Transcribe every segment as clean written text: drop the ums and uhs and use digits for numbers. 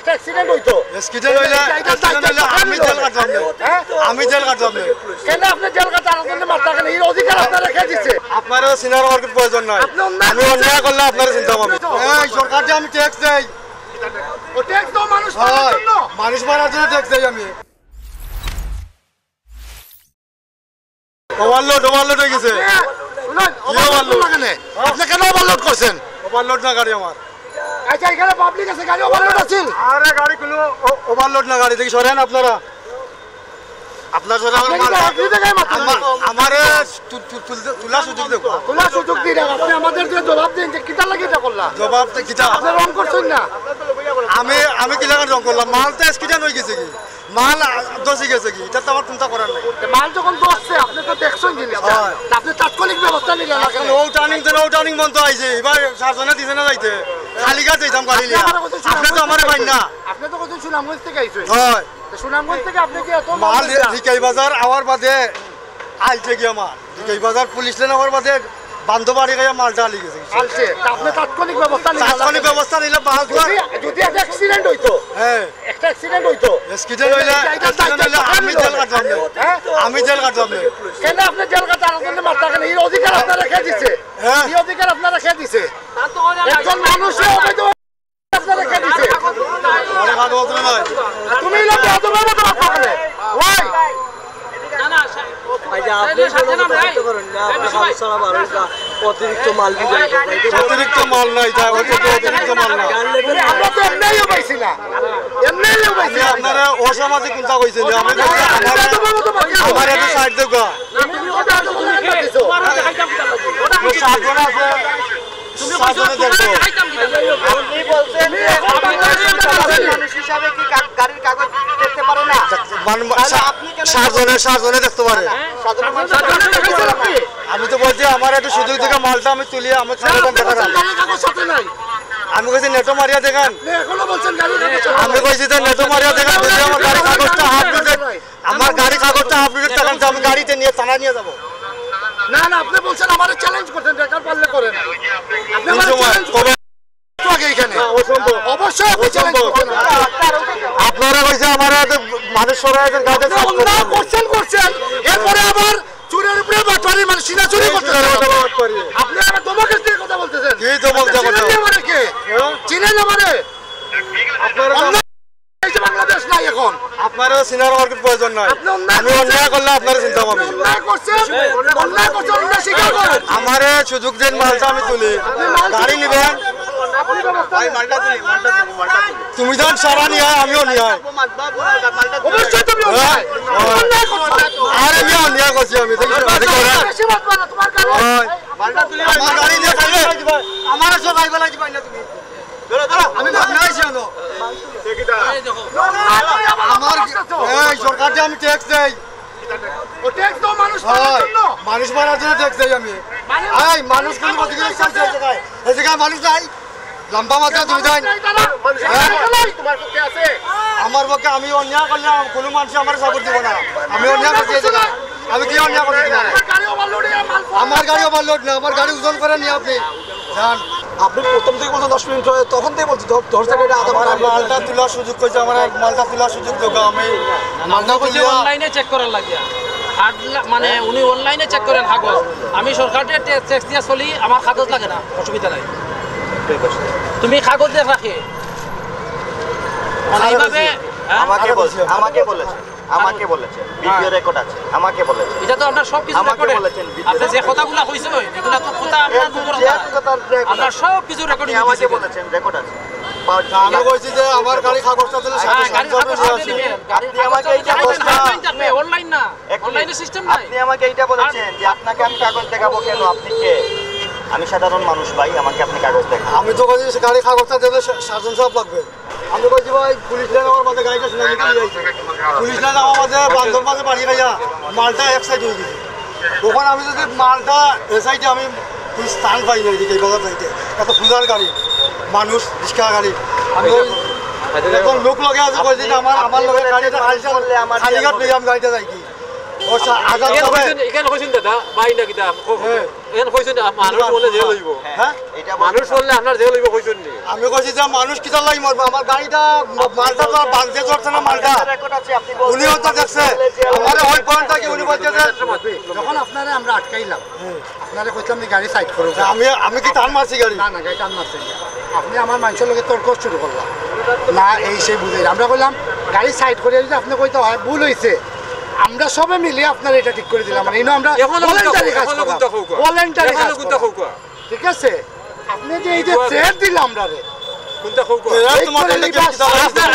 একটা অ্যাক্সিডেন্ট হইতো অ্যাক্সিডেন্ট হইলে আমি জেল কাটলাম আমি জেল কাটলাম কেন আপনি জেল কাটা আলোচনা মারতে কেন এই অধিকার আপনারা রেখে দিচ্ছে আপনারও সিনিয়র ওয়ার্কের প্রয়োজন নাই আমি অন্যায় করলে আপনারা চিন্তা করবেন এই সরকারকে আমি ট্যাক্স দেই ও ট্যাক্স তো মানুষ মারার জন্য মানুষ মারার জন্য ট্যাক্স দেই আমি ওভারলোড হয়ে গেছে আপনি কেন ওভারলোড করছেন ওভারলোড না গাড়ি আমার আচ্ছা এখানে পাবলিক আছে গাড়ি ওভারলোড আছে আরে গাড়ি কোনো ওভারলোড না গাড়ি দেখি সরেন আপনারা আপনার সাথে আমার তুলা সুযোগ দেবো তোলা সুযোগ দিন আপনি আমাদের যে জবাব দিন যে কিতা লাগে এটা করলাম জবাব কিতা আপনি রং করছেন না আমি কি লাগার রং করলাম মাল তো স্কিডান হয়ে গেছে কি মাল দশে গেছে কি এটা তো আমার চিন্তা করার নাই মাল যখন দশছে আপনি তো দেখছেন জিনিসটা আপনি তাৎক্ষণিক ব্যবস্থা নিলেন না ও টার্নিং বন্ধ হয়েছে এবার সারজনে দিছে না যাইতে খালি গাছ যাইতাম গাড়ি লিয়া আপনি তো আমার ভাই না আপনি তো কত সুনামগঞ্জ থেকে আইছেন হয় সুনামগঞ্জ থেকে আপনি কি এত মাল রিকাই বাজার আওয়ার বাদে আইতে গিয়া মাল রিকাই বাজার পুলিশ লাইন আওয়ার বাদে বান্ধবাড়ি গিয়া মালটা আলি গেছে আলছে আপনি তাৎক্ষণিক ব্যবস্থা নিলেন তাৎক্ষণিক ব্যবস্থা নিলে মাল যদি একটা অ্যাক্সিডেন্ট হইতো হ্যাঁ একটা অ্যাক্সিডেন্ট হইতো অ্যাক্সিডেন্ট হইলে আমি জেল কাটলাম আমি জেল কাটলাম কেন আপনি জেল কাটা আলোচনা মারতে কেন এই অধিকার আপনারা রেখে দিচ্ছে এই অধিকার আপনারা রেখে দিচ্ছে একজন মানুষের অবৈধ আপনারা রেখে দিচ্ছে আরে ভালো হতো না তুমি লোক এত বড় মতো আপনারা ওই অতিরিক্ত মাল অতিরিক্ত মাল নাই অতিরিক্ত মাল না আমরা তো এমনিও পাইছি না এমনিও পাইছি আপনারা অসামাজিক চিন্তা কইছেন আমার এত সাইড দেবো তুমি ওটা তুমি দিছো সাতজন আছে সাতজনে দেখবো আপনি বলছেন মানুষ হিসাবে কি গাড়ির কাগজ দেখতে পারে না সাতজনে দেখতে পারে আমি তো বলছি আমার একটু সুযোগ থেকে মালটা আমি তুলি আমার আমি কইছি নেটো মারিয়া দেখান আমি কইছি তো নেটো মারিয়া দেখান যদি আমার গাড়ি কাগজটা আমার গাড়ি কাগজটা আপডেট দেখান তো আমি গাড়িতে নিয়ে থানা নিয়ে যাবো না না আপনি বলছেন আমারে চ্যালেঞ্জ করতেন রেকর্ড পারলে করেন আপনি অবশ্যই আপনারা কইছে আমার মানুষ সরাইছেন গাড়ি করছেন এরপরে আবার চুরের উপরে বাটপারি মানে সিনা চুরি করতেছেন আপনি আমার দমকের দিয়ে কথা বলতেছেন কি দমক কথা আমারে কে চিনেন আমারে আপনারা বাংলাদেশ নাই এখন আপনারও সিনিয়র ওয়ার্কের প্রয়োজন নাই আমি অন্যায় করলে আপনারা চিন্তা করবেন আমার সুযোগ দিন মালটা আমি তুলি গাড়ি নিবেন তুমি যখন সারা নিয়ে আমিও নিয়ে আরে আমি অন্যায় করছি আমি আমার গাড়ি নিয়ে খাইলে আমার সব আইবা লাগবে না তুমি আমি ভাবনাইছি আমার এই সরকারকে আমি ট্যাক্স দেই মানুষ মারার জন্য ট্যাক্স দেই আমি এই মানুষ কোন এই জায়গায় মানুষ নাই লম্বা মাত্রা তুমি যাই আমার পক্ষে আমি অন্যায় করলে কোনো মানুষ আমার সাপোর্ট দিব না আমি অন্যায় করছি আমি কি অন্যায় করছি আমার গাড়ি ওভারলোড না আমার গাড়ি ওজন করে নিয়ে আপনি যান আপনি প্রথম থেকে বলছেন 10 মিনিট তখন থেকে বলছি 10 থেকে মালটা তোলার সুযোগ কইছে আমার মালটা তোলার সুযোগ দেবো আমি মালটা অনলাইনে চেক করার লাগিয়া মানে উনি অনলাইনে চেক করেন কাগজ আমি সরকারের ট্যাক্স দিয়ে চলি আমার কাগজ লাগে না অসুবিধা নাই তুমি কাগজ দিয়ে রাখে এইভাবে আমাকে বলেছে ভিডিও রেকর্ড আছে আমাকে বলেছে এটা তো আপনার সব কিছু রেকর্ড আপনি যে কথাগুলো কইছেন এগুলা তো কথা আপনার সব কিছু রেকর্ডিং আমাকে বলেছেন রেকর্ড আছে আমি কইছি যে আমার গাড়ি কাগজটা দিলে অনলাইন না অনলাইনে সিস্টেম নাই আপনি আমাকে এইটা বলেছেন যে আপনাকে আমি কাগজ দেখাবো কেন আপনি কে আমি সাধারণ মানুষ ভাই আমাকে আপনি কাগজ দেখান আমি তো কইছি গাড়ি কাগজটা দিলে সার্জন সাহেব লাগবে আমি কইছি ভাই পুলিশ লাইন আমার মাঝে গাড়িটা শুনে নিতে যাইছে পুলিশ লাইন আমার মাঝে বান্দর মাঝে বাড়ি গাইয়া মালটা এক সাইড হয়ে গেছে তখন আমি যদি মালটা এ সাইডে আমি স্থান পাই না এদিকে এই বাজার সাইডে এত সুন্দর গাড়ি মানুষ রিক্সা গাড়ি আমি এখন লোক লগে আছে কইছি আমার লগে গাড়িটা খালিঘাট লই আমি গাড়িটা যাই কি ও আজাদ হবে এখানে কইছেন দাদা বাই না কিতা এখানে কইছেন মানুষ বলে জেল হইব হ্যাঁ এটা মানুষ বললে আপনার জেল হইব কইছেন নি আমি কইছি যে মানুষ কিতা লাগি মরবে আমার গাড়িটা মালটা তো বাঁধতে চড়ছে না মালটা রেকর্ড আছে আপনি উনিও তো দেখছে আমার ওই পয়েন্টটা কি উনি বলছে যে যখন আপনারা আমরা আটকাইলাম আপনারা কইতাম যে গাড়ি সাইড করো আমি কি টান মারছি গাড়ি না না গাড়ি টান মারছেন না। আপনি আমার মানুষের লোকের তর্ক শুরু করলাম না এই সেই বুঝাই আমরা বললাম গাড়ি সাইড করে যদি আপনি কইতে হয় ভুল হয়েছে আমরা সবে মিলে আপনার এটা ঠিক করে দিলাম মানে ইনো আমরা ভলান্টারি কাজ করলাম ভলান্টারি কাজ করলাম ঠিক আছে আপনি যে এই যে থ্রেট দিলাম আমরা রে কোনটা কও কো তোমাদের লেগে কিতা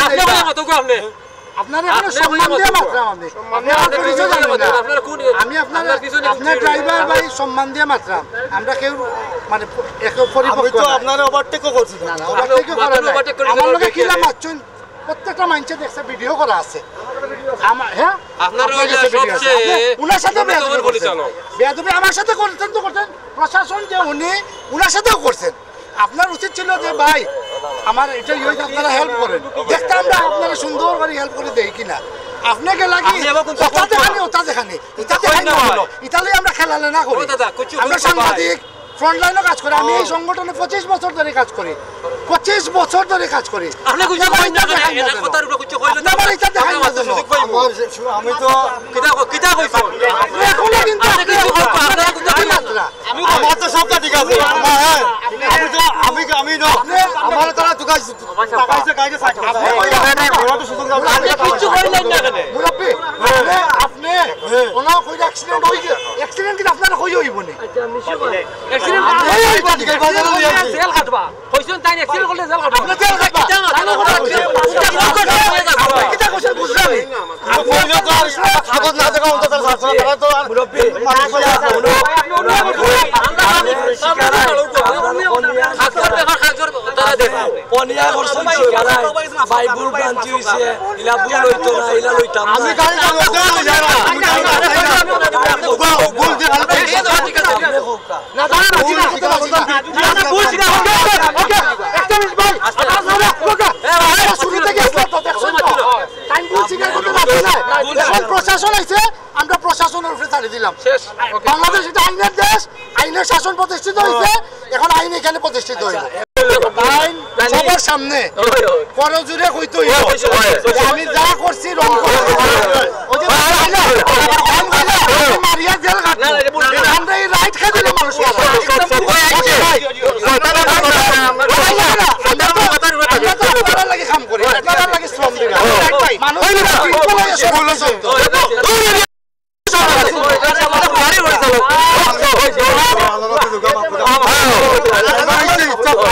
আপনি বলে মত কো আপনি আপনারা কোনো সম্মান দিয়ে মাত্রাম আমি আপনারা পরিচয় জানেন না আপনারা কোন আমি আপনার ড্রাইভার ভাই সম্মান দিয়ে মাত্রাম আমরা কেউ মানে এক পরিপক্ক আমি তো আপনার ওভারটেকও করছি না না ওভারটেক করা নাই আমার লগে কিলা মারছেন প্রত্যেকটা মানুষের দেখছে ভিডিও করা আছে আমার হ্যাঁ আপনার ওই সবচেয়ে উনার সাথে উন্নততর পরিচালক বেয়াদবি আমার সাথে করতেন তো করতেন প্রশাসন যে উনি উনার সাথেও করছেন আপনার উচিত ছিল যে ভাই আমার এটা ইয়ে আপনারা হেল্প করেন দেখতে আমরা আপনারা সুন্দর করে হেল্প করে দেই কিনা আপনাকে লাগি ওটা দেখানি ওটা দেখানি এটা দেখানি হলো ইতালি আমরা খেলালে না করি আমরা সাংবাদিক ফ্রন্ট লাইনও কাজ করি আমি এই সংগঠনে 25 বছর ধরে কাজ করি 25 বছর ধরে কাজ করি আপনি কিছু কইন না এটা কথার উপর কিছু কইলেন না আমার এটা দেখাই না জন্য আমি তো কিতা কইছো এখনো কিন্তু আপনি কিছু কইছো আপনারা কিন্তু আমি আমার তো সবটা ঠিক আছে আমি তো আমি না আমার তারা তুকাইছে গাড়িটা সাইড করতে ওরা তো সুযোগ দাও আপনি কিছু কইলেন না কেন মুরব্বি আপনি কোন কই অ্যাক্সিডেন্ট হই অ্যাক্সিডেন্ট কি আপনারা কই হইব নি অ্যাক্সিডেন্ট জেল কাটবা কইছেন তাই অ্যাক্সিডেন্ট করলে জেল কাটবা আপনি জেল খাবা কিটা কইছেন বুঝলাম কাগজ না দেখা অন্তত তারা তো আর মানুষ পনিয়া করছেন সেরা বাইবুল ব্রাঞ্চি হইছে ইলা বুল হইতো না ইলা লইতাম আমি গাড়ি ভুল দিয়ে না জানা না জিনা না ভুল জিনা ওকে একটা মিনিট ভাই আপনারা শুরু থেকে তো দেখছেন তো টাইম ভুল জিনা করতে পারছেন না এখন প্রশাসন আইছে আমরা প্রশাসনের উপরে ছাড়ি দিলাম শেষ বাংলাদেশ এটা আইনের দেশ আইনের শাসন প্রতিষ্ঠিত হইছে এখন আইন এখানে প্রতিষ্ঠিত হইছে আইন সবার সামনে করজুরে কইতো আমি যা করছি রং করছি ওই যে মারিয়া জেল কাট আমরা এই রাইট খা দিলে মানুষ লাগে কাম করি আপনারা লাগে শ্রম দিই মানুষ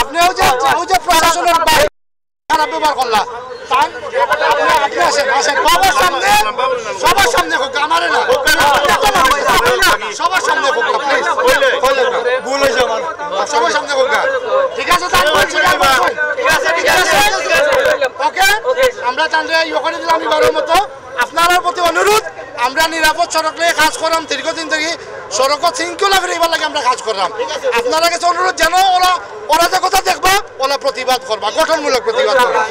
আপনিও যে প্রশাসনের খারাপ ব্যবহার করলাম আপনি আসেন আসেন সবার সামনে হোক আমারে না সবার সামনে হোক প্লিজ ভুল হয়েছে আমার সবার সামনে হোক ঠিক আছে ঠিক আছে ওকে আমরা তাহলে ইয়ে করে দিলাম এবারের মতো আপনার প্রতি অনুরোধ আমরা নিরাপদ সড়ক নিয়ে কাজ করলাম দীর্ঘদিন থেকে সড়ক শৃঙ্খলা করে এবার লাগে আমরা কাজ করলাম আপনারা কাছে অনুরোধ জানো ওরা যে কথা দেখবা ওরা প্রতিবাদ করবা গঠনমূলক প্রতিবাদ করবা